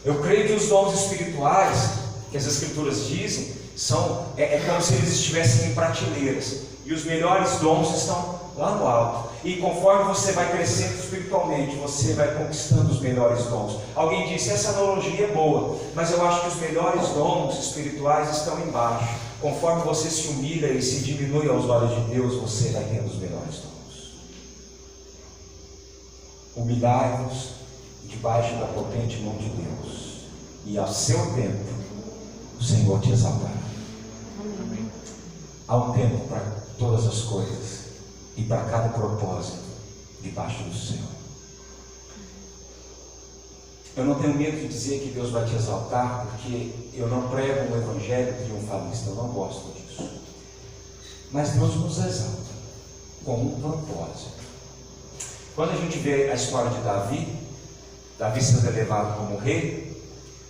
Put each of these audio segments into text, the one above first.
Eu creio que os dons espirituais, que as Escrituras dizem, é como se eles estivessem em prateleiras, e os melhores dons estão lá no alto, e conforme você vai crescendo espiritualmente, você vai conquistando os melhores dons. Alguém disse, essa analogia é boa, mas eu acho que os melhores dons espirituais estão embaixo. Conforme você se humilha e se diminui aos olhos de Deus, você vai tendo os melhores dons. Humilhai-vos debaixo da potente mão de Deus, e ao seu tempo o Senhor te exaltará. Há um tempo para todas as coisas e para cada propósito debaixo do céu. Eu não tenho medo de dizer que Deus vai te exaltar, porque eu não prego um evangelho triunfalista, eu não gosto disso. Mas Deus nos exalta com um propósito. Quando a gente vê a história de Davi sendo elevado como rei,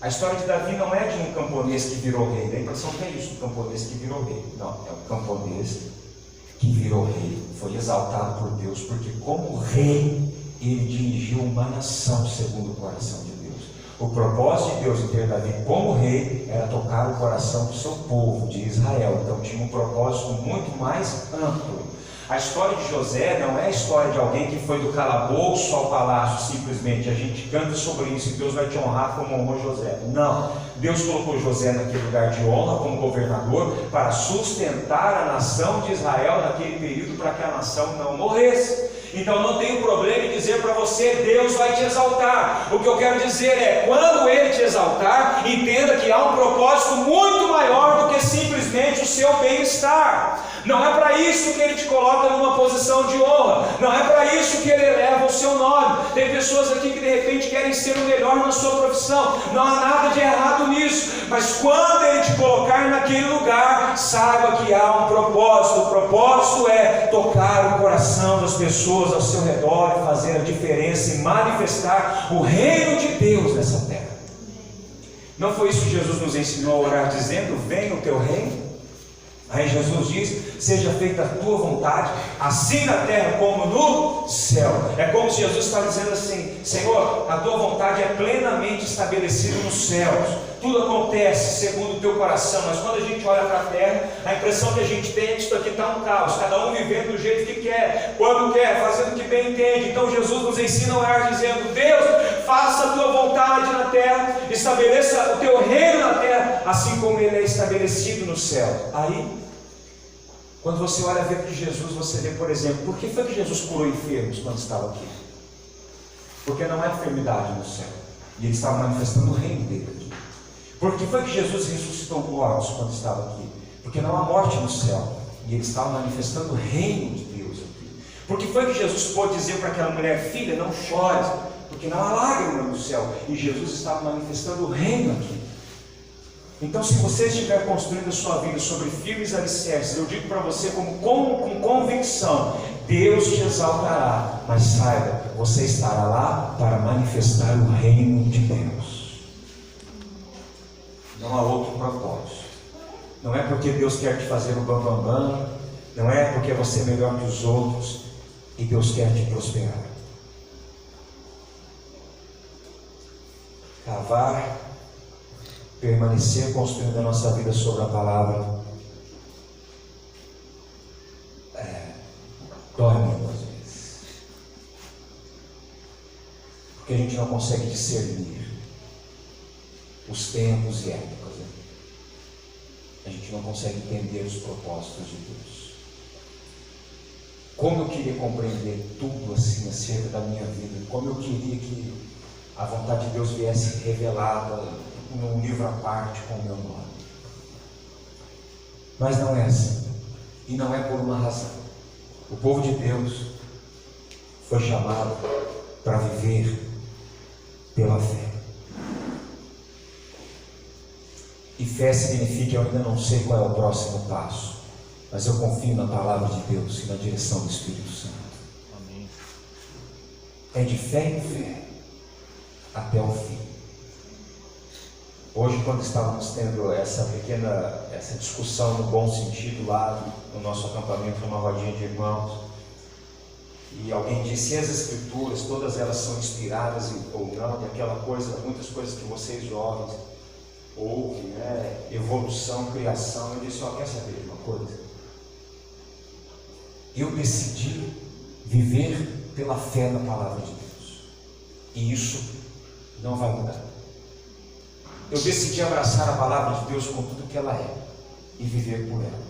a história de Davi não é de um camponês que virou rei. Dá a impressão que é isso, um camponês que virou rei. Não, é um camponês que virou rei. Foi exaltado por Deus, porque como rei, ele dirigiu uma nação segundo o coração de Deus. O propósito de Deus em ter Davi como rei era tocar o coração do seu povo, de Israel. Então tinha um propósito muito mais amplo. A história de José não é a história de alguém que foi do calabouço ao palácio, simplesmente. A gente canta sobre isso e Deus vai te honrar como honrou José. Não. Deus colocou José naquele lugar de honra como governador para sustentar a nação de Israel naquele período, para que a nação não morresse. Então não tenho problema em dizer para você, Deus vai te exaltar. O que eu quero dizer é, quando Ele te exaltar, entenda que há um propósito muito maior do que simplesmente o seu bem-estar. Não é para isso que Ele te coloca numa posição de honra. Não é para isso que Ele eleva o seu nome. Tem pessoas aqui que de repente querem ser o melhor na sua profissão. Não há nada de errado nisso. Mas quando Ele te colocar naquele lugar, saiba que há um propósito. O propósito é tocar o coração das pessoas ao seu redor e fazer a diferença e manifestar o reino de Deus nessa terra. Não foi isso que Jesus nos ensinou a orar dizendo, venha o teu reino? Aí Jesus diz, seja feita a tua vontade, assim na terra como no céu. É como se Jesus está dizendo assim, Senhor, a tua vontade é plenamente estabelecida nos céus. Tudo acontece segundo o teu coração, mas quando a gente olha para a terra, a impressão que a gente tem é que isso aqui está um caos, cada um vivendo do jeito que quer, quando quer, fazendo o que bem entende. Então Jesus nos ensina a orar dizendo, Deus, faça a tua vontade na terra, estabeleça o teu reino na terra, assim como ele é estabelecido no céu. Aí, quando você olha ver para Jesus, você vê, por exemplo, por que foi que Jesus curou enfermos quando estava aqui? Porque não há enfermidade no céu, e ele estava manifestando o reino dele aqui. Por que foi que Jesus ressuscitou mortos quando estava aqui? Porque não há morte no céu, e ele estava manifestando o reino de Deus aqui. Por que foi que Jesus pôde dizer para aquela mulher, filha, não chores, porque não há lágrima no céu, e Jesus estava manifestando o reino aqui. Então, se você estiver construindo a sua vida sobre firmes alicerces, eu digo para você com convicção, Deus te exaltará, mas saiba, você estará lá para manifestar o reino de Deus. Não há outro propósito. Não é porque Deus quer te fazer o bambambam, não é porque você é melhor que os outros, e Deus quer te prosperar. Cavar, permanecer construindo a nossa vida sobre a palavra, dói muitas vezes, porque a gente não consegue discernir os tempos e épocas, né? A gente não consegue entender os propósitos de Deus. Como eu queria compreender tudo assim acerca da minha vida, como eu queria que a vontade de Deus viesse revelada num livro à parte com o meu nome. Mas não é assim, e não é por uma razão. O povo de Deus foi chamado para viver pela fé. E fé significa, eu ainda não sei qual é o próximo passo, mas eu confio na palavra de Deus e na direção do Espírito Santo. Amém. É de fé em fé até o fim. Hoje, quando estávamos tendo essa discussão no bom sentido lá no nosso acampamento, numa rodinha de irmãos, E alguém disse, as Escrituras, todas elas são inspiradas ou não, e aquela coisa, muitas coisas que vocês jovens ouvem, né? Evolução, criação. Eu disse, quer saber de uma coisa? Eu decidi viver pela fé na palavra de Deus, e isso não vai mudar. Eu decidi abraçar a palavra de Deus com tudo que ela é, e viver por ela.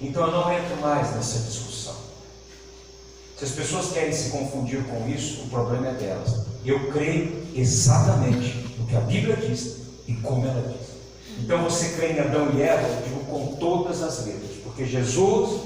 Então eu não entro mais nessa discussão. Se as pessoas querem se confundir com isso, o problema é delas. Eu creio exatamente no que a Bíblia diz e como ela diz. Então você crê em Adão e Eva, eu digo com todas as letras, porque Jesus,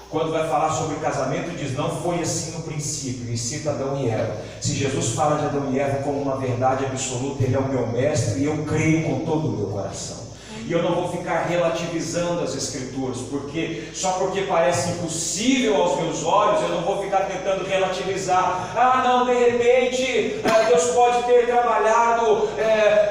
quando vai falar sobre casamento, diz, não foi assim no princípio, e cita Adão e Eva. Se Jesus fala de Adão e Eva como uma verdade absoluta, ele é o meu mestre, e eu creio com todo o meu coração. E eu não vou ficar relativizando as Escrituras, porque só porque parece impossível aos meus olhos, eu não vou ficar tentando relativizar. Não, de repente Deus pode ter trabalhado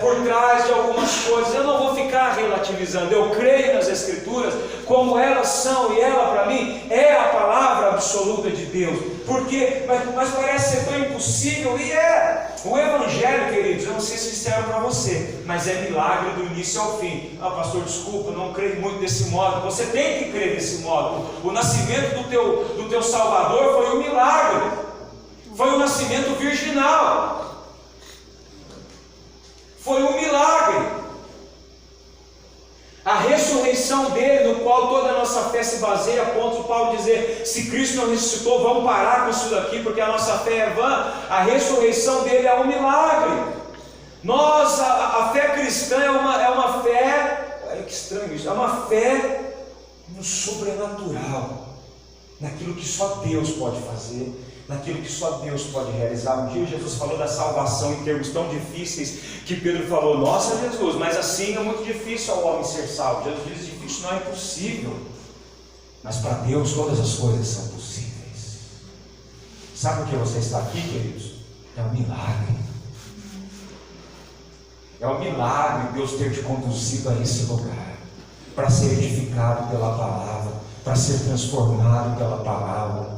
por trás de algumas coisas. Eu não vou ficar relativizando. Eu creio nas Escrituras como elas são, e ela para mim é a palavra absoluta de Deus. Porque, mas parece ser tão impossível, e é. O Evangelho, queridos, eu não sei se disseram para você, mas é milagre do início ao fim. Pastor, desculpa, não creio muito desse modo. Você tem que crer desse modo. O nascimento do teu Salvador foi um milagre, foi um nascimento virginal, foi um milagre. A ressurreição dele, no qual toda a nossa fé se baseia, a ponto de Paulo dizer, se Cristo não ressuscitou, vamos parar com isso daqui, porque a nossa fé é vã. A ressurreição dele é um milagre. A fé cristã é uma fé, olha que estranho isso, é uma fé no sobrenatural, naquilo que só Deus pode fazer, naquilo que só Deus pode realizar. Um dia Jesus falou da salvação em termos tão difíceis, que Pedro falou, nossa Jesus, mas assim é muito difícil ao homem ser salvo. Jesus diz, difícil não é impossível, mas para Deus todas as coisas são possíveis. Sabe por que você está aqui, queridos? É um milagre. É um milagre Deus ter te conduzido a esse lugar, para ser edificado pela palavra, para ser transformado pela palavra,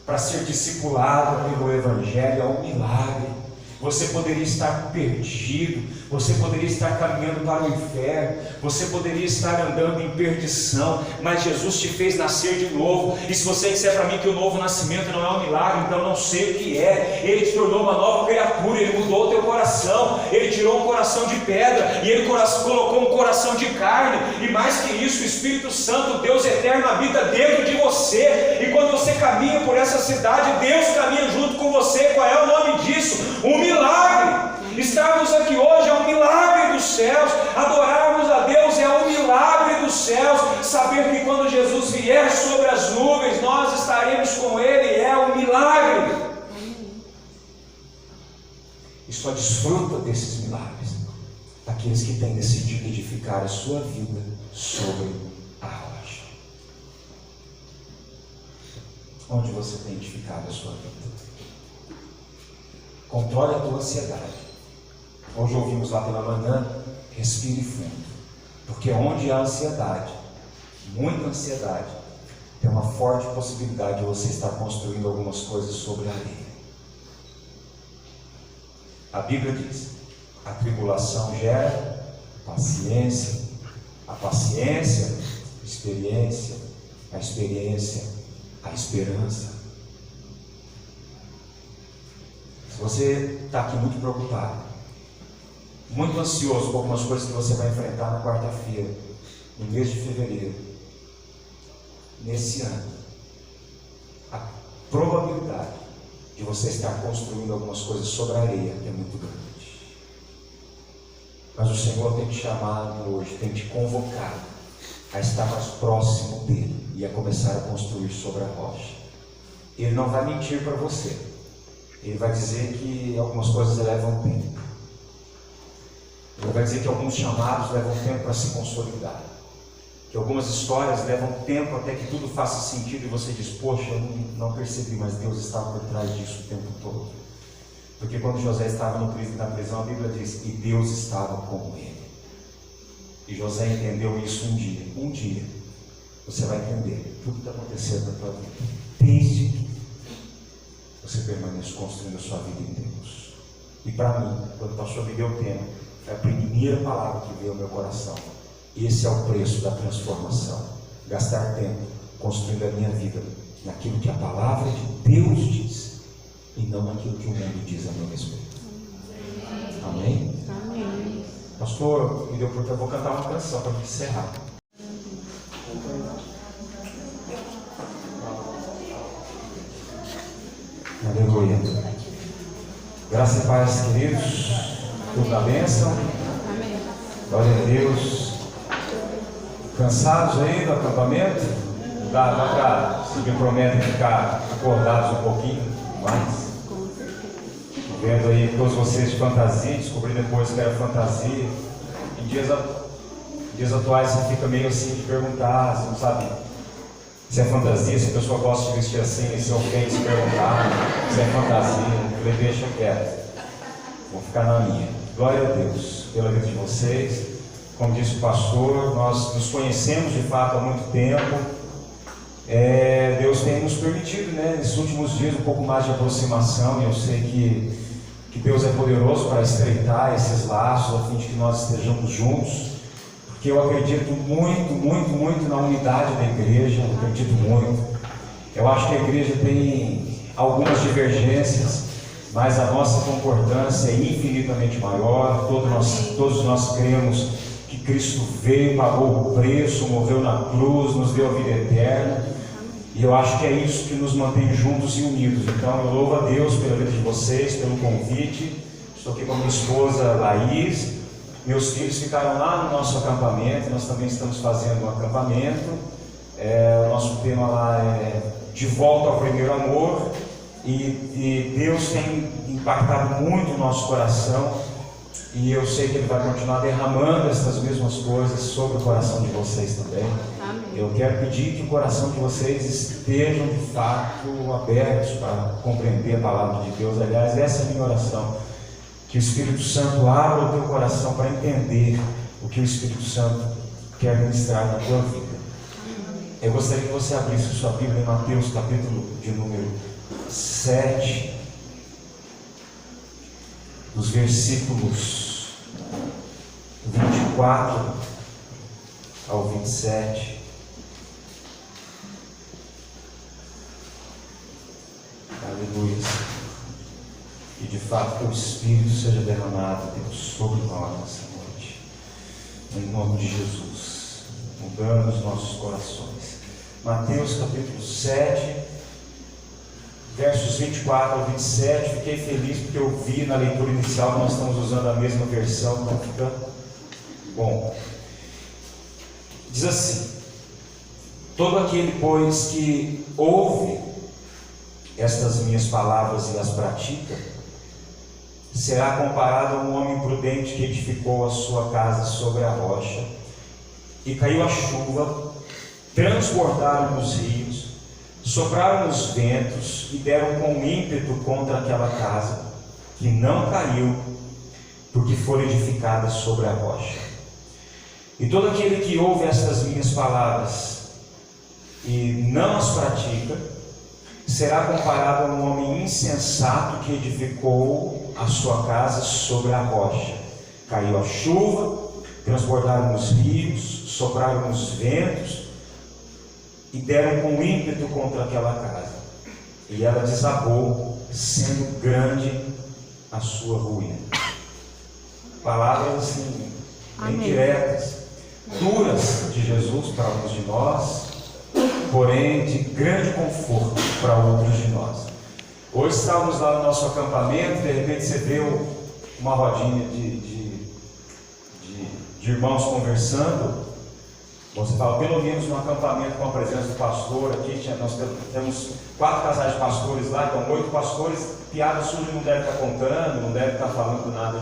para ser discipulado pelo Evangelho. É um milagre. Você poderia estar perdido, você poderia estar caminhando para o inferno, você poderia estar andando em perdição, mas Jesus te fez nascer de novo. E se você disser para mim que o novo nascimento não é um milagre, então não sei o que é. Ele te tornou uma nova criatura, Ele mudou o teu coração, Ele tirou um coração de pedra e Ele colocou um coração de carne. E mais que isso, o Espírito Santo, Deus eterno, habita dentro de você. E quando você caminha por essa cidade, Deus caminha junto com você. Qual é o nome disso? Um milagre. Estarmos aqui hoje é um milagre dos céus. Adorarmos a Deus é um milagre dos céus. Saber que quando Jesus vier sobre as nuvens, nós estaremos com Ele é um milagre. E só desfruta desses milagres aqueles que têm decidido edificar a sua vida sobre a rocha. Onde você tem edificado a sua vida? Controle a tua ansiedade. Hoje ouvimos lá pela manhã, respire fundo, porque onde há ansiedade, muita ansiedade, tem uma forte possibilidade de você estar construindo algumas coisas sobre a areia. A Bíblia diz, a tribulação gera paciência, a paciência, experiência, a experiência, a esperança. Se você está aqui muito preocupado, muito ansioso com algumas coisas que você vai enfrentar na quarta-feira, no mês de fevereiro, nesse ano, a probabilidade de você estar construindo algumas coisas sobre a areia é muito grande. Mas o Senhor tem te chamado hoje, tem te convocado a estar mais próximo dele e a começar a construir sobre a rocha. Ele não vai mentir para você. Ele vai dizer que algumas coisas levam tempo. Ele vai dizer que alguns chamados levam tempo para se consolidar. Que algumas histórias levam tempo até que tudo faça sentido e você diz, poxa, eu não percebi, mas Deus estava por trás disso o tempo todo. Porque quando José estava na prisão, a Bíblia diz, e Deus estava com ele. E José entendeu isso um dia. Um dia você vai entender tudo que está acontecendo na tua vida. Desde que você permaneça construindo a sua vida em Deus. E para mim, quando o pastor me deu o tema, foi a primeira palavra que veio ao meu coração. Esse é o preço da transformação. Gastar tempo construindo a minha vida naquilo que a palavra de Deus diz e não naquilo que o mundo diz a meu respeito. Amém? Amém. Pastor, me deu porque eu vou cantar uma canção para me encerrar. Aleluia. Graças e paz, queridos. Tudo na bênção. Amém. Glória a Deus. Cansados aí do acampamento? Dá para, se me prometem ficar acordados um pouquinho mais? Vendo aí todos vocês de fantasia, descobri depois que era fantasia. Em dias atuais você fica meio assim de perguntar, você não sabe se é fantasia, se a pessoa gosta de vestir assim, se ofende se perguntar se é fantasia. Eu falei, deixa quieto, vou ficar na minha. Glória a Deus pela vida de vocês. Como disse o pastor, nós nos conhecemos de fato há muito tempo. Deus tem nos permitido, nesses últimos dias, um pouco mais de aproximação, e eu sei que Deus é poderoso para estreitar esses laços, a fim de que nós estejamos juntos, porque eu acredito muito, muito, muito na unidade da igreja, eu acredito muito. Eu acho que a igreja tem algumas divergências, mas a nossa concordância é infinitamente maior. Todos nós cremos que Cristo veio, pagou o preço, morreu na cruz, nos deu a vida eterna, e eu acho que é isso que nos mantém juntos e unidos. Então eu louvo a Deus pela vida de vocês, pelo convite. Estou aqui com a minha esposa Laís, meus filhos ficaram lá no nosso acampamento, nós também estamos fazendo um acampamento. O nosso tema lá é De Volta ao Primeiro Amor, e Deus tem impactado muito o nosso coração, e eu sei que Ele vai continuar derramando essas mesmas coisas sobre o coração de vocês também. Amém. Eu quero pedir que o coração de vocês estejam de fato abertos para compreender a palavra de Deus. Aliás, essa é a minha oração, que o Espírito Santo abra o teu coração para entender o que o Espírito Santo quer ministrar na tua vida. Eu gostaria que você abrisse sua Bíblia em Mateus capítulo de número 7, dos versículos 24 ao 27. Aleluia. E de fato que o Espírito seja derramado, Deus, sobre nós nessa noite, em nome de Jesus, mudando os nossos corações. Mateus capítulo 7, versos 24 ao 27, fiquei feliz porque eu vi na leitura inicial que nós estamos usando a mesma versão, então fica bom. Diz assim: todo aquele, pois, que ouve estas minhas palavras e as pratica, será comparado a um homem prudente que edificou a sua casa sobre a rocha, e caiu a chuva, transbordaram os rios, sopraram os ventos e deram com ímpeto contra aquela casa, que não caiu, porque foi edificada sobre a rocha. E todo aquele que ouve estas minhas palavras e não as pratica, será comparado a um homem insensato que edificou a sua casa sobre a rocha. Caiu a chuva, transbordaram os rios, sopraram os ventos e deram com ímpeto contra aquela casa, e ela desabou, sendo grande a sua ruína. Palavras assim, bem diretas, duras de Jesus para alguns de nós, porém de grande conforto para outros de nós. Hoje estávamos lá no nosso acampamento, de repente você vê uma rodinha de irmãos conversando. Você fala, pelo menos no acampamento com a presença do pastor aqui, nós temos 4 casais de pastores lá, então 8 pastores, piada suja não deve estar contando, não deve estar falando nada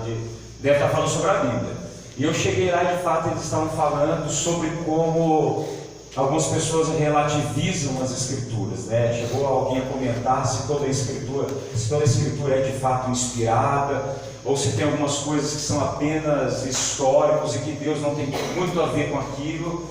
deve estar falando sobre a Bíblia. E eu cheguei lá e de fato eles estavam falando sobre como algumas pessoas relativizam as escrituras, Chegou alguém a comentar se toda a escritura é de fato inspirada, ou se tem algumas coisas que são apenas históricos e que Deus não tem muito a ver com aquilo.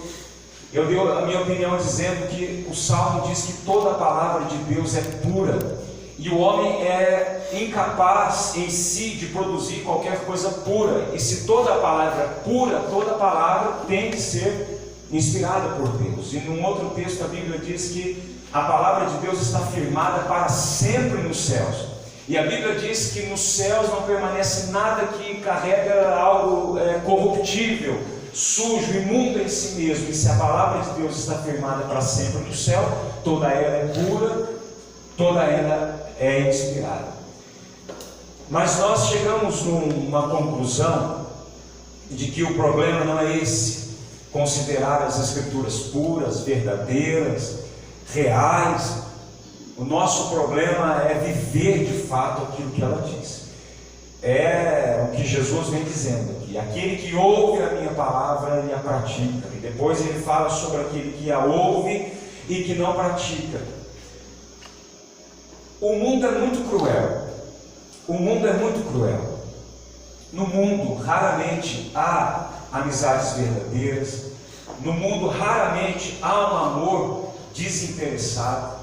Eu dei a minha opinião dizendo que o Salmo diz que toda a palavra de Deus é pura E o homem é incapaz em si de produzir qualquer coisa pura. E se toda a palavra é pura, toda a palavra tem que ser inspirada por Deus. E num outro texto a Bíblia diz que a palavra de Deus está firmada para sempre nos céus. E a Bíblia diz que nos céus não permanece nada que carrega algo corruptível, sujo, imundo em si mesmo. E se a palavra de Deus está firmada para sempre no céu, toda ela é pura, toda ela é inspirada. Mas nós chegamos numa conclusão de que o problema não é esse: considerar as Escrituras puras, verdadeiras, reais. O nosso problema é viver de fato aquilo que ela diz. É o que Jesus vem dizendo aqui: aquele que ouve a minha palavra e a pratica. E depois ele fala sobre aquele que a ouve e que não pratica. O mundo é muito cruel. O mundo é muito cruel. No mundo raramente há amizades verdadeiras. No mundo raramente há um amor desinteressado.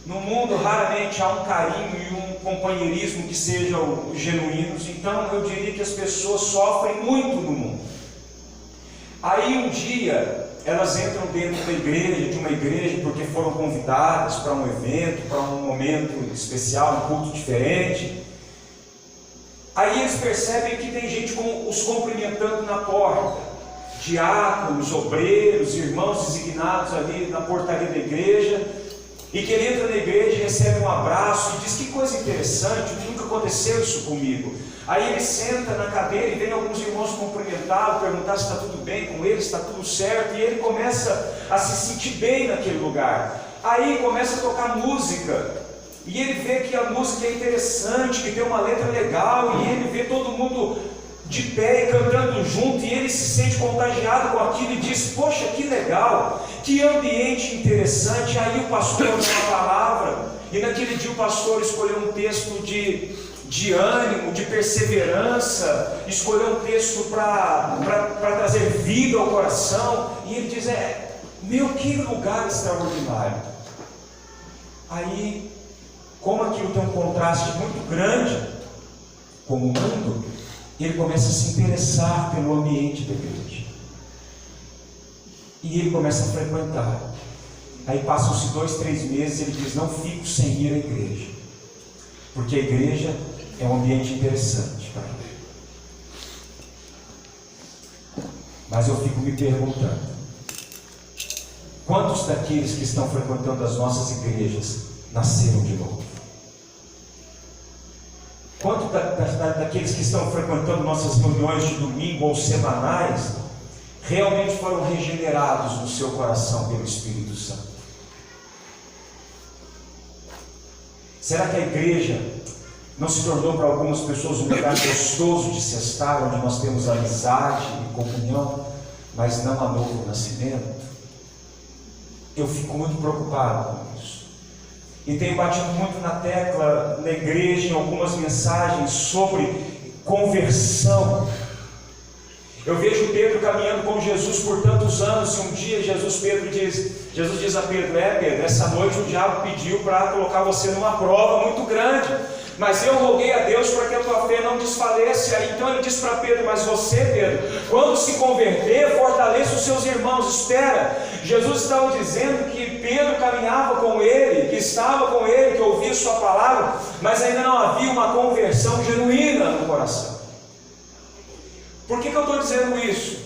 No mundo raramente há um carinho e um companheirismo que sejam genuínos. Então eu diria que as pessoas sofrem muito no mundo. Aí um dia elas entram dentro da igreja, de uma igreja, porque foram convidadas para um evento, para um momento especial, um culto diferente. Aí eles percebem que tem gente os cumprimentando na porta, diáconos, obreiros, irmãos designados ali na portaria da igreja, e que ele entra na igreja e recebe um abraço e diz: que coisa interessante, nunca aconteceu isso comigo. Aí ele senta na cadeira e vem alguns irmãos cumprimentá-lo, perguntar se está tudo bem com ele, se está tudo certo, e ele começa a se sentir bem naquele lugar. Aí começa a tocar música, e ele vê que a música é interessante, que tem uma letra legal, e ele vê todo mundo de pé e cantando junto, e ele se sente contagiado com aquilo e diz: poxa, que legal, que ambiente interessante. Aí o pastor deu uma palavra, e naquele dia o pastor escolheu um texto de ânimo, de perseverança, escolheu um texto para trazer vida ao coração, e ele diz: meu, que lugar extraordinário. Aí, como aquilo tem um contraste muito grande com o mundo, ele começa a se interessar pelo ambiente da igreja, e ele começa a frequentar. Aí passam-se 2, 3 meses, ele diz: não fico sem ir à igreja, porque a igreja é um ambiente interessante para mim. Mas eu fico me perguntando: quantos daqueles que estão frequentando as nossas igrejas nasceram de novo? Quantos daqueles que estão frequentando nossas reuniões de domingo ou semanais realmente foram regenerados no seu coração pelo Espírito Santo? Será que a igreja não se tornou para algumas pessoas um lugar gostoso de se estar, onde nós temos amizade e comunhão, mas não há novo nascimento? Eu fico muito preocupado com isso. E tenho batido muito na tecla na igreja, em algumas mensagens, sobre conversão. Eu vejo Pedro caminhando com Jesus por tantos anos, e um dia Jesus diz a Pedro: Pedro, essa noite o diabo pediu para colocar você numa prova muito grande, mas eu roguei a Deus para que a tua fé não desfaleça. Então ele diz para Pedro: mas você, Pedro, quando se converter, fortaleça os seus irmãos. Espera, Jesus estava dizendo que Pedro caminhava com ele, que estava com ele, que ouvia sua palavra, mas ainda não havia uma conversão genuína no coração. Por que eu estou dizendo isso?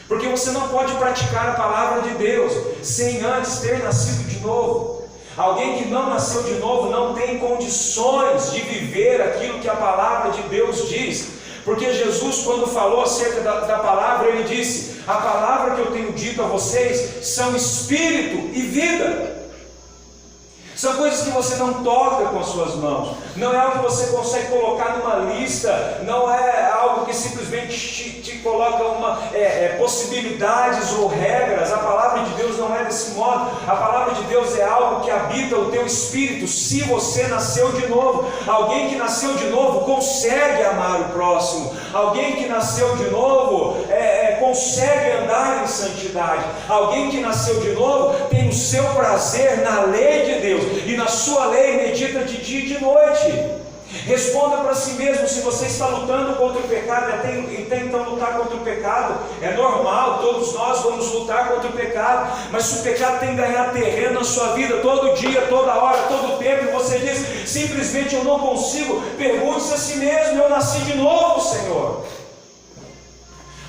Porque você não pode praticar a palavra de Deus sem antes ter nascido de novo. Alguém que não nasceu de novo não tem condições de viver aquilo que a palavra de Deus diz. Porque Jesus, quando falou acerca da palavra, ele disse: a palavra que eu tenho dito a vocês são espírito e vida. São coisas que você não toca com as suas mãos, não é algo que você consegue colocar numa lista, não é algo que simplesmente te coloca possibilidades ou regras. A palavra de Deus não é desse modo. A palavra de Deus é algo que habita o teu espírito. Se você nasceu de novo, alguém que nasceu de novo consegue amar o próximo. Alguém que nasceu de novo consegue andar em santidade. Alguém que nasceu de novo tem o seu prazer na lei de Deus, e na sua lei medita de dia e de noite. Responda para si mesmo se você está lutando contra o pecado. Então lutar contra o pecado é normal, todos nós vamos lutar contra o pecado, mas se o pecado tem que ganhar terreno na sua vida todo dia, toda hora, todo tempo, e você diz simplesmente eu não consigo, pergunte-se a si mesmo: eu nasci de novo, Senhor?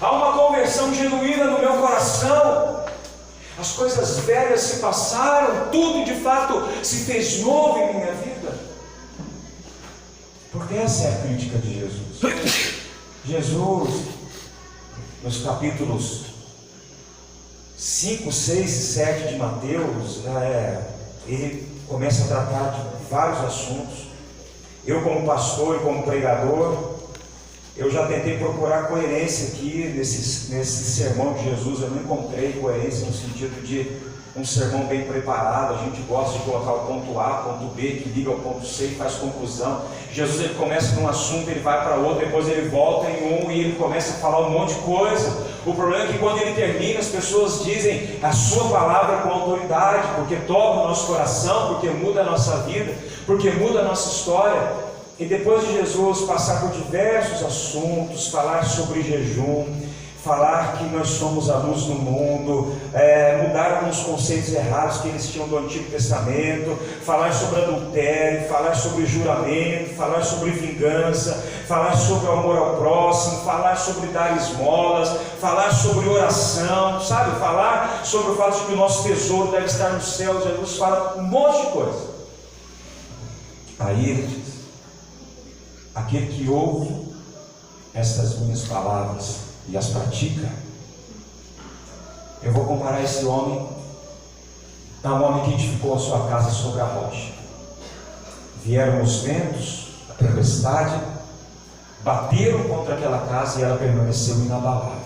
Há uma conversão genuína no meu coração? As coisas velhas se passaram, tudo de fato se fez novo em minha vida? Porque essa é a crítica de Jesus. Jesus, nos capítulos 5, 6 e 7 de Mateus, ele começa a tratar de vários assuntos. Eu, como pastor e como pregador, eu já tentei procurar coerência aqui nesse sermão de Jesus. Eu não encontrei coerência no sentido de um sermão bem preparado. A gente gosta de colocar o ponto A, ponto B, que liga ao ponto C e faz conclusão. Jesus, ele começa num assunto, ele vai para outro, depois ele volta em um e ele começa a falar um monte de coisa. O problema é que quando ele termina, as pessoas dizem a sua palavra com autoridade, porque toca o nosso coração, porque muda a nossa vida, porque muda a nossa história. E depois de Jesus passar por diversos assuntos, falar sobre jejum, falar que nós somos a luz do mundo, mudar alguns conceitos errados que eles tinham do Antigo Testamento, falar sobre adultério, falar sobre juramento, falar sobre vingança, falar sobre o amor ao próximo, falar sobre dar esmolas, falar sobre oração, sabe? Falar sobre o fato de que o nosso tesouro deve estar no céu. Jesus fala um monte de coisa. Aí ele diz: aquele que ouve estas minhas palavras e as pratica, eu vou comparar esse homem a um homem que edificou a sua casa sobre a rocha. Vieram os ventos, a tempestade, bateram contra aquela casa e ela permaneceu inabalável.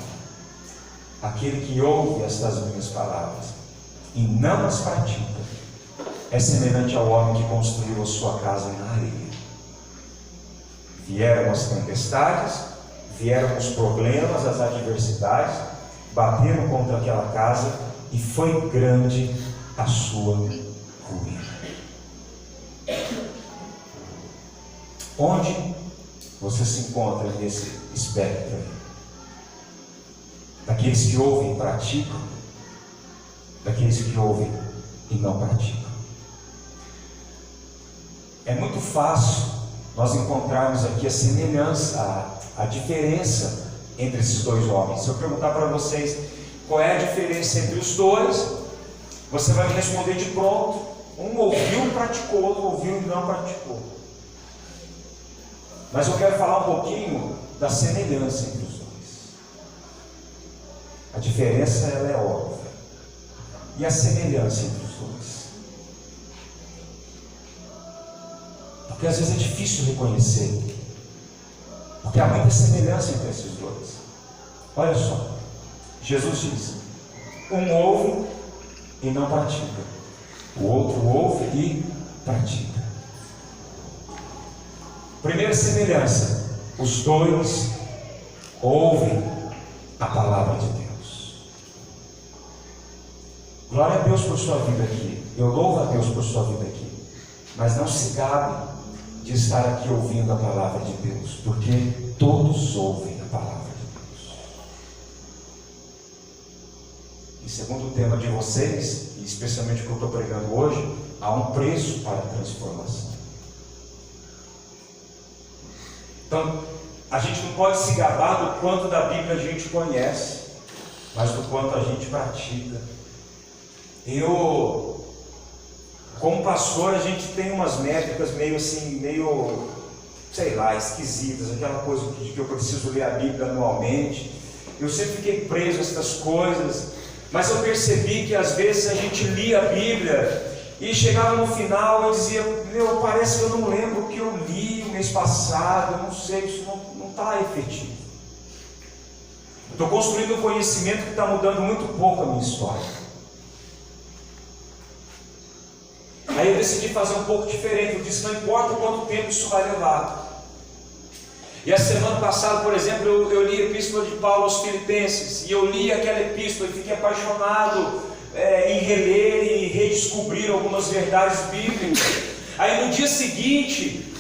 Aquele que ouve estas minhas palavras e não as pratica é semelhante ao homem que construiu a sua casa na areia. Vieram as tempestades, vieram os problemas, as adversidades, bateram contra aquela casa e foi grande a sua ruína. Onde você se encontra nesse espectro? Daqueles que ouvem e praticam, daqueles que ouvem e não praticam. É muito fácil nós encontrarmos aqui a semelhança, a diferença entre esses dois homens. Se eu perguntar para vocês qual é a diferença entre os dois, você vai me responder de pronto: um ouviu e praticou, o outro ouviu e não praticou. Mas eu quero falar um pouquinho da semelhança entre os dois. A diferença, ela é óbvia. E a semelhança entre os dois? Porque às vezes é difícil reconhecer, porque há muita semelhança entre esses dois. Olha só, Jesus diz: um ouve e não pratica, o outro ouve e pratica. Primeira semelhança: os dois ouvem a palavra de Deus. Glória a Deus por sua vida aqui. Eu louvo a Deus por sua vida aqui. Mas não se gabe de estar aqui ouvindo a palavra de Deus, porque todos ouvem a palavra de Deus. E segundo o tema de vocês, e especialmente o que eu estou pregando hoje, há um preço para a transformação. Então, a gente não pode se gabar do quanto da Bíblia a gente conhece, mas do quanto a gente pratica. Como pastor, a gente tem umas métricas meio sei lá, esquisitas, aquela coisa de que eu preciso ler a Bíblia anualmente. Eu sempre fiquei preso a essas coisas, mas eu percebi que às vezes a gente lia a Bíblia e chegava no final e dizia: parece que eu não lembro o que eu li o mês passado, eu não sei, isso não está efetivo. Estou construindo um conhecimento que está mudando muito pouco a minha história. Aí eu decidi fazer um pouco diferente. Eu disse, não importa quanto tempo isso vai levar. E a semana passada, por exemplo, eu li a epístola de Paulo aos Filipenses. E eu li aquela epístola e fiquei apaixonado em reler e redescobrir algumas verdades bíblicas. Aí no dia seguinte,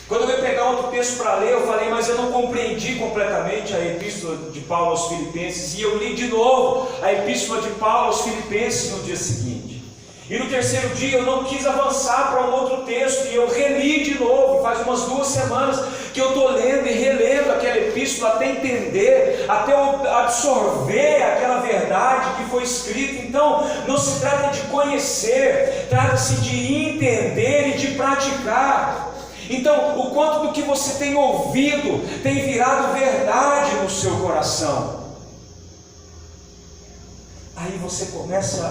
quando eu ia pegar outro texto para ler, eu falei, mas eu não compreendi completamente a epístola de Paulo aos Filipenses. E eu li de novo a epístola de Paulo aos Filipenses no dia seguinte. E no terceiro dia eu não quis avançar para um outro texto, e eu reli de novo. Faz umas 2 semanas que eu estou lendo e relendo aquela epístola até entender, até absorver aquela verdade que foi escrita. Então, não se trata de conhecer, trata-se de entender e de praticar. Então, o quanto do que você tem ouvido tem virado verdade no seu coração. Aí você começa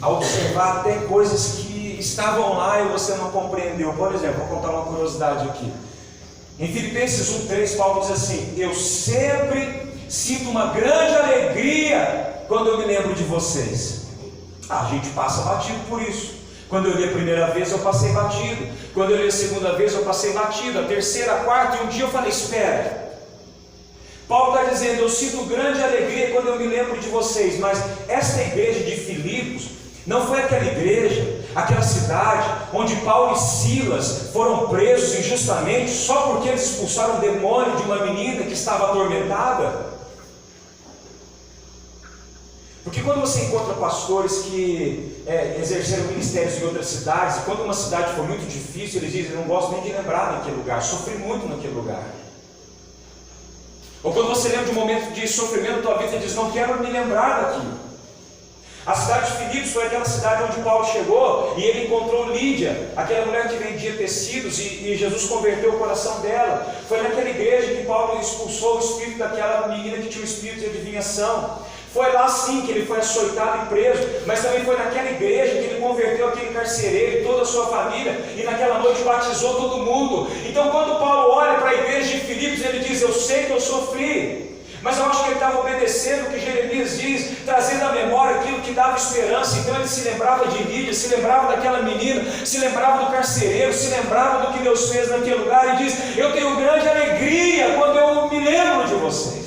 a observar até coisas que estavam lá e você não compreendeu. Por exemplo, vou contar uma curiosidade aqui. Em Filipenses 1:3, Paulo diz assim: eu sempre sinto uma grande alegria quando eu me lembro de vocês. A gente passa batido por isso. Quando eu li a primeira vez eu passei batido. Quando eu li a segunda vez eu passei batido. A terceira, a quarta, e um dia eu falei, espera. Paulo está dizendo, eu sinto grande alegria quando eu me lembro de vocês. Mas esta igreja de Filipos não foi aquela igreja, aquela cidade onde Paulo e Silas foram presos injustamente só porque eles expulsaram o demônio de uma menina que estava atormentada. Porque quando você encontra pastores que exerceram ministérios em outras cidades, e quando uma cidade for muito difícil, eles dizem, eu não gosto nem de lembrar daquele lugar, sofri muito naquele lugar. Ou quando você lembra de um momento de sofrimento na tua vida, você diz, não quero me lembrar daquilo. A cidade de Filipos foi aquela cidade onde Paulo chegou e ele encontrou Lídia, aquela mulher que vendia tecidos, e Jesus converteu o coração dela. Foi naquela igreja que Paulo expulsou o espírito daquela menina que tinha o espírito de adivinhação. Foi lá sim que ele foi açoitado e preso, mas também foi naquela igreja que ele converteu aquele carcereiro e toda a sua família, e naquela noite batizou todo mundo. Então quando Paulo olha para a igreja de Filipos, ele diz, eu sei que eu sofri, mas eu acho que ele estava obedecendo o que Jeremias diz, trazendo à memória aquilo que dava esperança. Então ele se lembrava de Lídia, se lembrava daquela menina, se lembrava do carcereiro, se lembrava do que Deus fez naquele lugar, e diz, eu tenho grande alegria quando eu me lembro de vocês.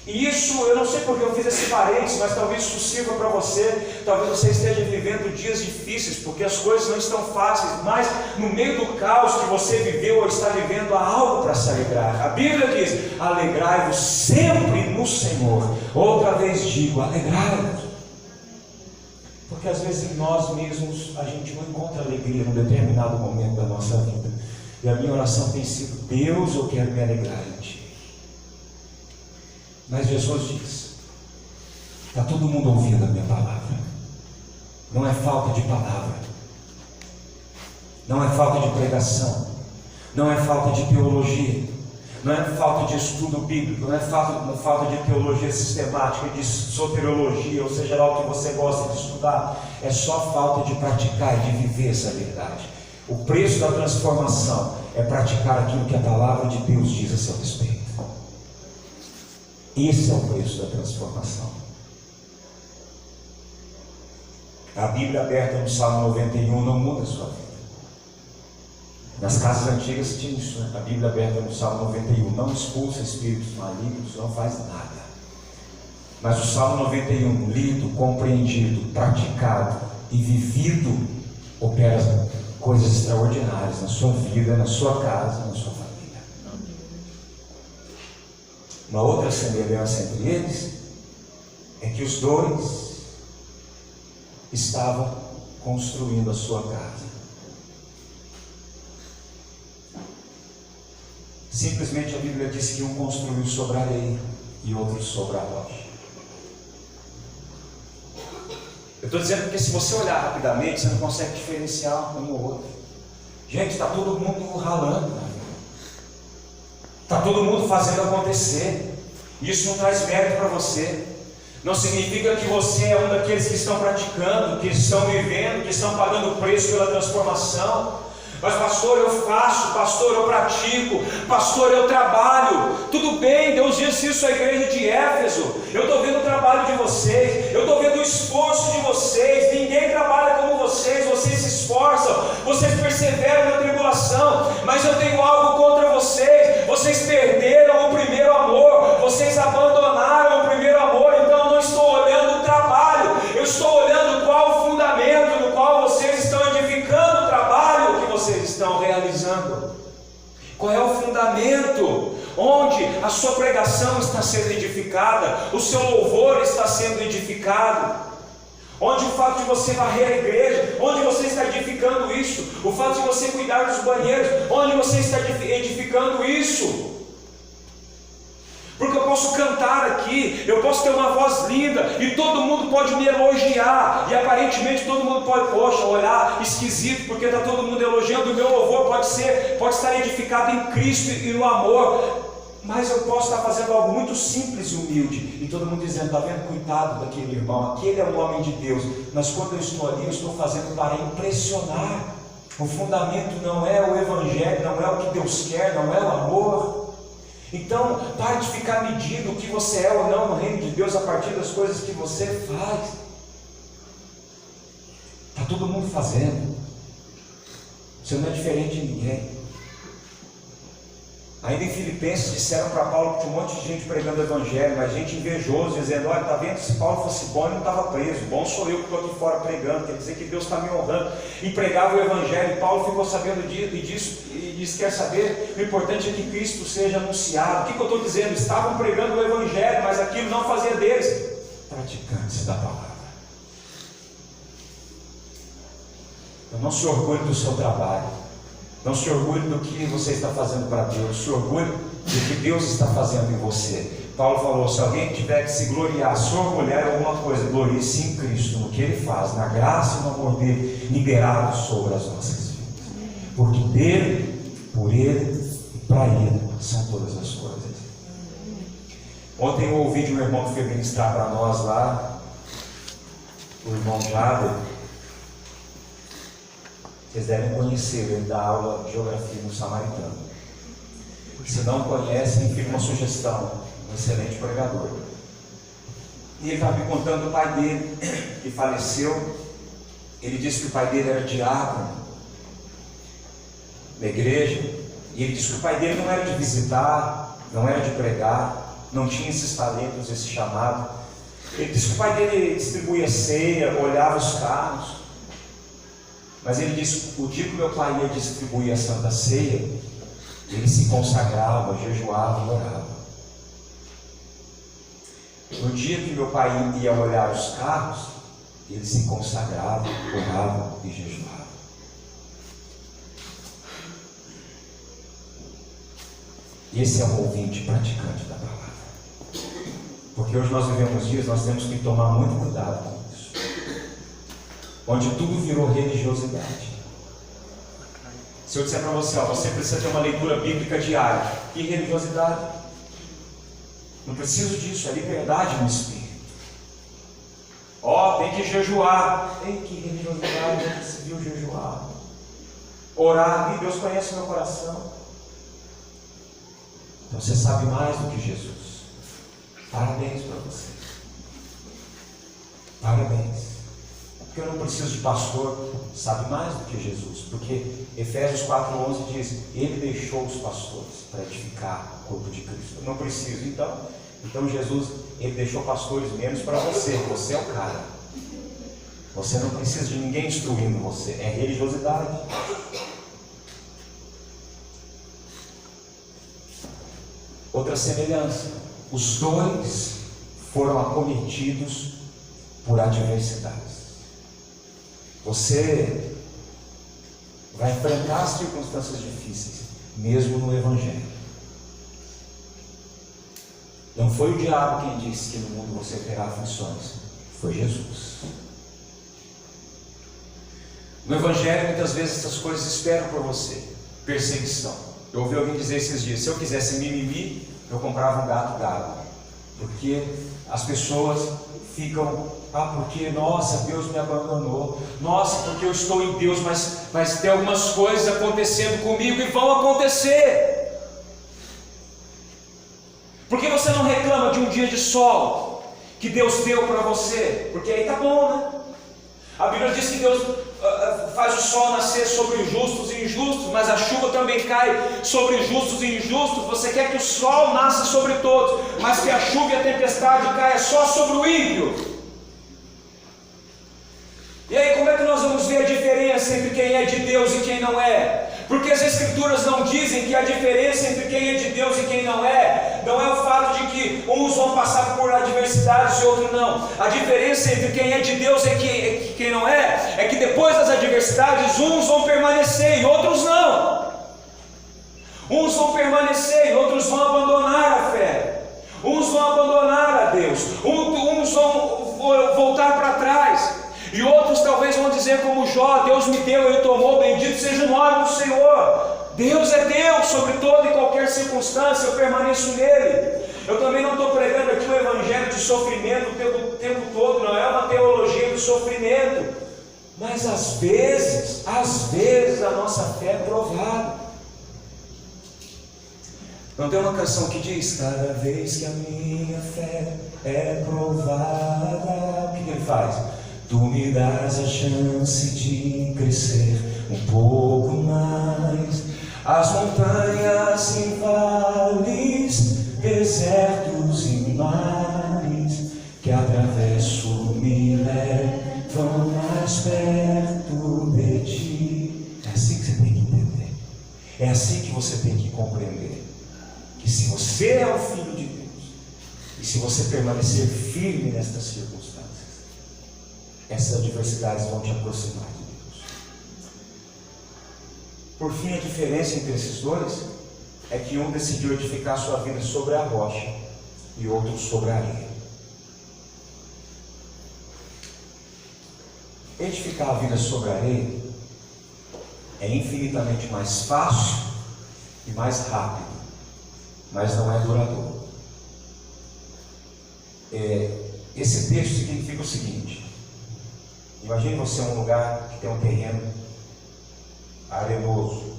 E isso, eu não sei porque eu fiz esse parênteses, mas talvez isso sirva para você. Talvez você esteja vivendo dias difíceis, porque as coisas não estão fáceis, mas no meio do caos que você viveu ou está vivendo, há algo para se alegrar. A Bíblia diz, alegrai-vos sempre no Senhor. Outra vez digo, alegrai-vos. Porque às vezes em nós mesmos a gente não encontra alegria num determinado momento da nossa vida. E a minha oração tem sido, Deus, eu quero me alegrar em Ti. Mas Jesus diz, está todo mundo ouvindo a minha palavra, não é falta de palavra, não é falta de pregação, não é falta de teologia, não é falta de estudo bíblico, não é falta de teologia sistemática, de soteriologia, ou seja lá o que você gosta de estudar, é só falta de praticar e de viver essa verdade. O preço da transformação é praticar aquilo que a palavra de Deus diz a seu respeito. Esse é o preço da transformação. A Bíblia aberta no Salmo 91 não muda a sua vida. Nas casas antigas tinha isso, né? A Bíblia aberta no Salmo 91 não expulsa espíritos malignos, não faz nada. Mas o Salmo 91, lido, compreendido, praticado e vivido, opera coisas extraordinárias na sua vida, na sua casa, na sua família. Uma outra semelhança entre eles é que os dois estavam construindo a sua casa. Simplesmente a Bíblia diz que um construiu sobre a areia e outro sobre a rocha. Eu estou dizendo porque se você olhar rapidamente, você não consegue diferenciar um ou outro. Gente, está todo mundo ralando, né? Está todo mundo fazendo acontecer. Isso não traz mérito para você. Não significa que você é um daqueles que estão praticando, que estão vivendo, que estão pagando o preço pela transformação. Mas pastor, eu faço, pastor, eu pratico, pastor, eu trabalho. Tudo bem, Deus disse isso à igreja de Éfeso. Eu estou vendo o trabalho de vocês, eu estou vendo o esforço de vocês. Ninguém trabalha como vocês, vocês se esforçam, vocês perseveram na tribulação. Mas eu tenho algo contra vocês: vocês perderam o primeiro amor, vocês abandonaram o primeiro amor. Então eu não estou olhando o trabalho, eu estou olhando qual o fundamento no qual vocês estão edificando o trabalho que vocês estão realizando. Qual é o fundamento onde a sua pregação está sendo edificada, o seu louvor está sendo edificado, onde o fato de você varrer a igreja, onde você está edificando isso, o fato de você cuidar dos banheiros, onde você está edificando isso. Porque eu posso cantar aqui, eu posso ter uma voz linda, e todo mundo pode me elogiar, e aparentemente todo mundo pode, poxa, olhar esquisito, porque está todo mundo elogiando. O meu louvor pode estar edificado em Cristo e no amor, mas eu posso estar fazendo algo muito simples e humilde, e todo mundo dizendo: está vendo, coitado daquele irmão, aquele é um homem de Deus. Mas quando eu estou ali, eu estou fazendo para impressionar. O fundamento não é o evangelho, não é o que Deus quer, não é o amor. Então, pare de ficar medindo o que você é ou não no reino de Deus a partir das coisas que você faz. Está todo mundo fazendo, você não é diferente de ninguém. Ainda em Filipenses disseram para Paulo que tinha um monte de gente pregando o evangelho, mas gente invejosa, dizendo: olha, está vendo, se Paulo fosse bom ele não estava preso, bom sou eu que estou aqui fora pregando, quer dizer que Deus está me honrando. E pregava o evangelho. Paulo ficou sabendo disso e disse: quer saber, o importante é que Cristo seja anunciado. O que eu estou dizendo? Estavam pregando o evangelho, mas aquilo não fazia deles praticantes da palavra. Então não se orgulhe do seu trabalho, não se orgulhe do que você está fazendo para Deus, se orgulhe do que Deus está fazendo em você. Paulo falou: se alguém tiver que se gloriar, se orgulhar em alguma coisa, glorie-se em Cristo, no que Ele faz, na graça e no amor dele, liberado sobre as nossas vidas. Porque dele, por Ele e para Ele são todas as coisas. Ontem eu ouvi de um irmão que foi ministrar para nós lá, o irmão Jader. Vocês devem conhecer, ele dá aula de geografia no Samaritano. Se não conhecem, fica uma sugestão, um excelente pregador. E ele estava me contando do pai dele, que faleceu. Ele disse que o pai dele era diácono na igreja, e ele disse que o pai dele não era de visitar, não era de pregar, não tinha esses talentos, esse chamado. Ele disse que o pai dele distribuía ceia, olhava os carros. Mas ele disse: o dia que meu pai ia distribuir a Santa Ceia, ele se consagrava, jejuava e orava. No dia que meu pai ia olhar os carros, ele se consagrava, orava e jejuava. Esse é um ouvinte praticante da palavra. Porque hoje nós vivemos dias, nós temos que tomar muito cuidado com isso, onde tudo virou religiosidade. Se eu disser para você: você precisa ter uma leitura bíblica diária, que religiosidade? Não preciso disso, é liberdade no espírito. Tem que jejuar. Ei, que religiosidade, onde se viu jejuar? Orar, e Deus conhece o meu coração. Então você sabe mais do que Jesus. Parabéns para você. Parabéns. Porque eu não preciso de pastor, sabe mais do que Jesus. Porque Efésios 4:11 diz: Ele deixou os pastores para edificar o corpo de Cristo. Eu não preciso. Então Jesus, Ele deixou pastores menos para você. Você é o cara. Você não precisa de ninguém instruindo você. É religiosidade. Outra semelhança: os dois foram acometidos por adversidades. Você vai enfrentar as circunstâncias difíceis, mesmo no Evangelho. Não foi o diabo quem disse que no mundo você terá aflições, foi Jesus. No Evangelho, muitas vezes essas coisas esperam por você. Perseguição. Eu ouvi alguém dizer esses dias: se eu quisesse mimimi, eu comprava um gato d'água. Porque as pessoas ficam, porque, nossa, Deus me abandonou, nossa, porque eu estou em Deus, mas tem algumas coisas acontecendo comigo e vão acontecer. Por que você não reclama de um dia de sol que Deus deu para você? Porque aí tá bom, né? A Bíblia diz que Deus faz o sol nascer sobre os justos e injustos, mas a chuva também cai sobre justos e injustos. Você quer que o sol nasça sobre todos, mas que a chuva e a tempestade caia só sobre o ímpio. E aí como é que nós vamos ver a diferença entre quem é de Deus e quem não é? Porque as Escrituras não dizem que a diferença entre quem é de Deus e quem não é o fato de que uns vão passar por adversidades e outros não. A diferença entre quem é de Deus e quem não é que depois das adversidades uns vão permanecer e outros não. Uns vão permanecer e outros vão abandonar a fé. Uns vão abandonar a Deus. Uns vão voltar para trás. E outros talvez vão dizer como Jó: Deus me deu, Ele tomou, bendito seja o nome do Senhor. Deus é Deus sobre toda e qualquer circunstância, eu permaneço nele. Eu também não estou pregando aqui o evangelho de sofrimento o tempo todo, não é uma teologia do sofrimento. Mas às vezes a nossa fé é provada. Não tem uma canção que diz: cada vez que a minha fé é provada, o que ele faz? Tu me das a chance de crescer um pouco mais. As montanhas e vales, desertos e mares que atravesso me levam mais perto de ti. É assim que você tem que entender. É assim que você tem que compreender. Que se você é o Filho de Deus, e se você permanecer firme nestas circunstâncias, essas adversidades vão te aproximar de Deus. Por fim, a diferença entre esses dois é que um decidiu edificar sua vida sobre a rocha e outro sobre a areia. Edificar a vida sobre a areia é infinitamente mais fácil e mais rápido, mas não é duradouro. Esse texto significa o seguinte: imagine você em um lugar que tem um terreno arenoso.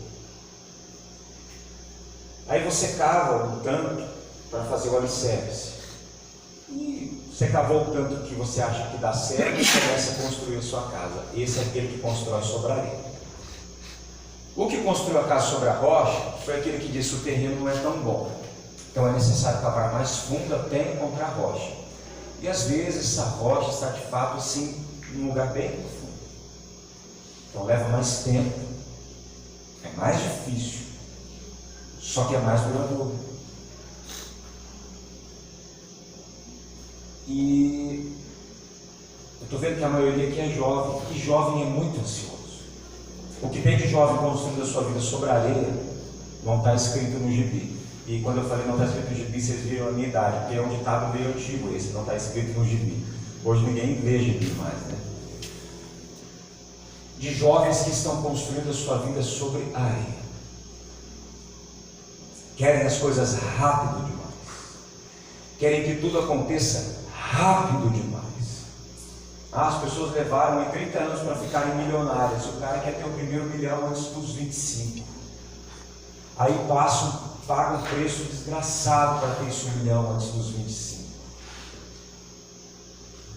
Aí você cava um tanto para fazer o alicerce. E você cavou o tanto que você acha que dá certo e começa a construir a sua casa. Esse é aquele que constrói sobre a areia. O que construiu a casa sobre a rocha foi aquele que disse: o terreno não é tão bom, então é necessário cavar mais fundo até encontrar a rocha. E às vezes essa rocha está de fato assim em um lugar bem profundo. Então leva mais tempo, é mais difícil, só que é mais duradouro. E eu estou vendo que a maioria aqui é jovem, e jovem é muito ansioso. O que tem de jovem construindo a sua vida sobre a areia não está escrito no gibi. E quando eu falei não está escrito no gibi, vocês viram a minha idade, porque é um ditado meio antigo esse, não está escrito no gibi. Hoje ninguém lê gibi mais, né? De jovens que estão construindo a sua vida sobre a areia. Querem as coisas rápido demais. Querem que tudo aconteça rápido demais. As pessoas levaram 30 anos para ficarem milionárias. O cara quer ter o primeiro milhão antes dos 25. Aí paga um preço desgraçado para ter esse 1 milhão antes dos 25.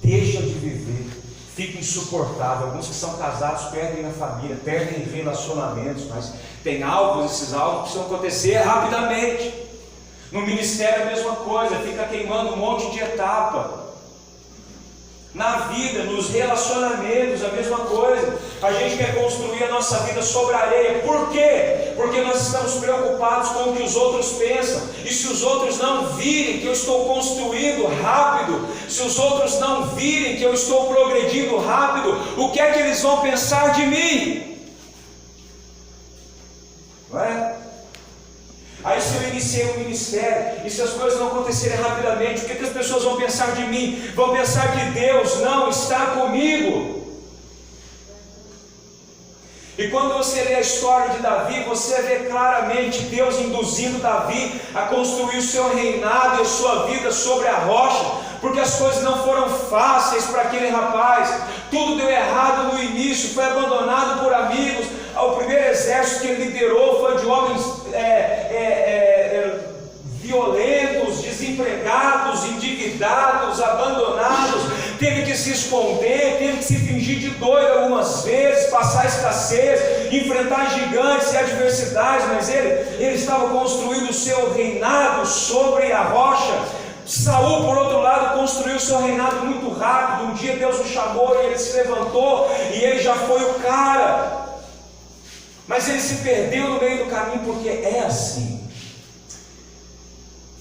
Deixa de viver. Fica insuportável. Alguns que são casados perdem a família, perdem relacionamentos, mas tem alvos, esses alvos precisam acontecer rapidamente. No ministério é a mesma coisa, fica queimando um monte de etapa. Na vida, nos relacionamentos, a mesma coisa. A gente quer construir a nossa vida sobre a areia. Por quê? Porque nós estamos preocupados com o que os outros pensam. E se os outros não virem que eu estou construindo rápido, se os outros não virem que eu estou progredindo rápido, o que é que eles vão pensar de mim? Não é? Aí se eu iniciei um ministério, e se as coisas não acontecerem rapidamente, o que as pessoas vão pensar de mim? Vão pensar que Deus não está comigo. E quando você lê a história de Davi, você vê claramente Deus induzindo Davi a construir o seu reinado e a sua vida sobre a rocha, porque as coisas não foram fáceis para aquele rapaz. Tudo deu errado no início, foi abandonado por amigos. O primeiro exército que ele liderou foi de homens violentos, desempregados, endividados, abandonados. Teve que se esconder, teve que se fingir de doido algumas vezes, passar escassez, enfrentar gigantes e adversidades, mas ele estava construindo o seu reinado sobre a rocha. Saul, por outro lado, construiu o seu reinado muito rápido. Um dia Deus o chamou e ele se levantou e ele já foi o cara, mas ele se perdeu no meio do caminho, porque é assim.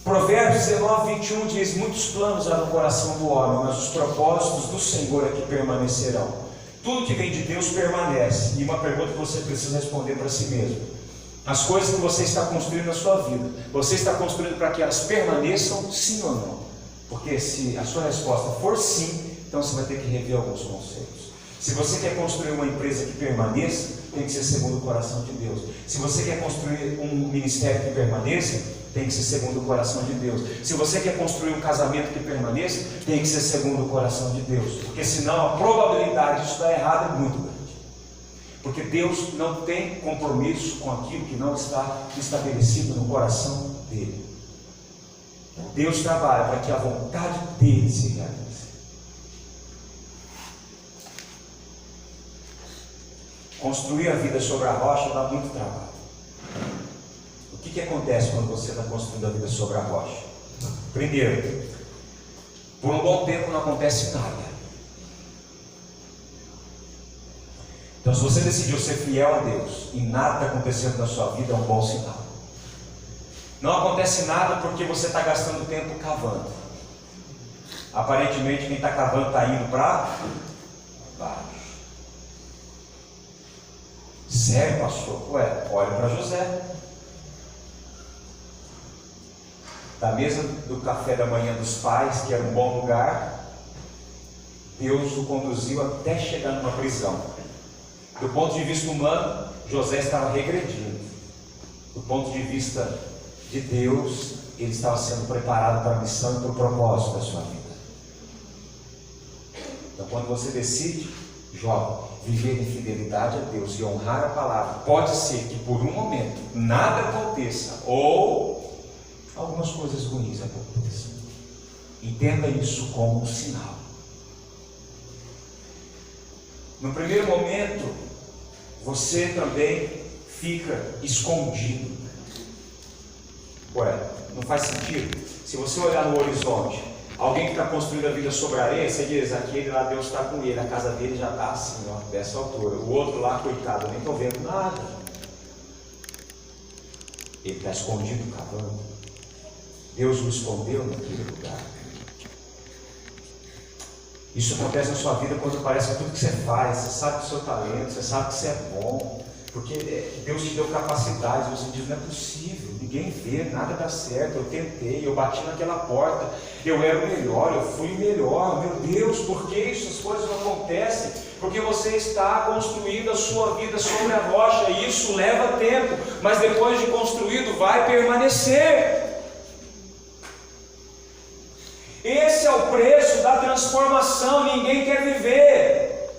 Provérbios 19, 21 diz: muitos planos há no coração do homem, mas os propósitos do Senhor é que permanecerão. Tudo que vem de Deus permanece. E uma pergunta que você precisa responder para si mesmo: as coisas que você está construindo na sua vida, você está construindo para que elas permaneçam, sim ou não? Porque se a sua resposta for sim, então você vai ter que rever alguns conceitos. Se você quer construir uma empresa que permaneça, tem que ser segundo o coração de Deus. Se você quer construir um ministério que permaneça, tem que ser segundo o coração de Deus. Se você quer construir um casamento que permaneça, tem que ser segundo o coração de Deus, porque senão a probabilidade de isso dar errado é muito grande. Porque Deus não tem compromisso com aquilo que não está estabelecido no coração dele. Deus trabalha para que a vontade dele se realize. Construir a vida sobre a rocha dá muito trabalho. O que acontece quando você está construindo a vida sobre a rocha? Primeiro, por um bom tempo não acontece nada. Então, se você decidiu ser fiel a Deus e nada está acontecendo na sua vida, é um bom sinal. Não acontece nada porque você está gastando tempo cavando. Aparentemente, quem está cavando está indo para baixo. Sério, pastor? Ué, olha para José. Da mesa do café da manhã dos pais, que era um bom lugar, Deus o conduziu até chegar numa prisão. Do ponto de vista humano, José estava regredindo. Do ponto de vista de Deus, ele estava sendo preparado para a missão e para o propósito da sua vida. Então, quando você decide, jovem, viver em fidelidade a Deus e honrar a palavra, pode ser que por um momento nada aconteça, ou algumas coisas ruins aconteçam. Entenda isso como um sinal. No primeiro momento, você também fica escondido. Ué, não faz sentido? Se você olhar no horizonte, alguém que está construindo a vida sobre a areia, você diz: aquele lá, Deus está com ele, a casa dele já está assim, ó, dessa altura. O outro lá, coitado, eu nem estou vendo nada. Ele está escondido cavando. Deus o escondeu naquele lugar. Isso acontece na sua vida quando parece que tudo que você faz, você sabe do seu talento, você sabe que você é bom, porque Deus te deu capacidade. Você diz: não é possível, ninguém vê, nada dá certo. Eu tentei, eu bati naquela porta, eu era o melhor, eu fui o melhor. Meu Deus, por que essas coisas não acontecem? Porque você está construindo a sua vida sobre a rocha, e isso leva tempo, mas depois de construído vai permanecer. Esse é o preço da transformação. Ninguém quer viver,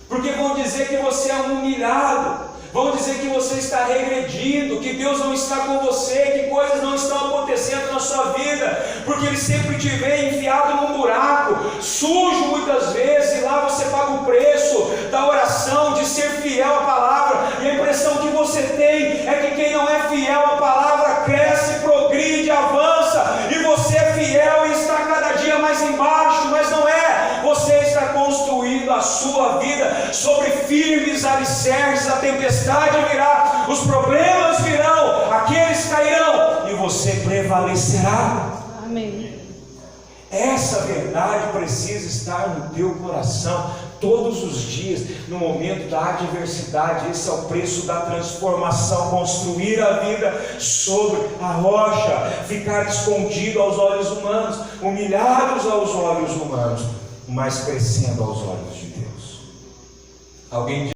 porque vão dizer que você é um humilhado, vão dizer que você está regredindo, que Deus não está com você, que coisas não estão acontecendo na sua vida, porque Ele sempre te vê enfiado num buraco, sujo muitas vezes, e lá você paga o preço da oração, de ser fiel à palavra, e a impressão que você tem é que quem não é fiel à palavra cresce, progride, avança, e você é fiel e está cada dia mais embaixo, mas não é. Você está construindo a sua vida sobre firmes alicerces. A tempestade virá, os problemas virão, aqueles cairão, e você prevalecerá. Amém. Essa verdade precisa estar no teu coração todos os dias, no momento da adversidade. Esse é o preço da transformação. Construir a vida sobre a rocha, ficar escondido aos olhos humanos, humilhados aos olhos humanos, mas crescendo aos olhos de Deus. Alguém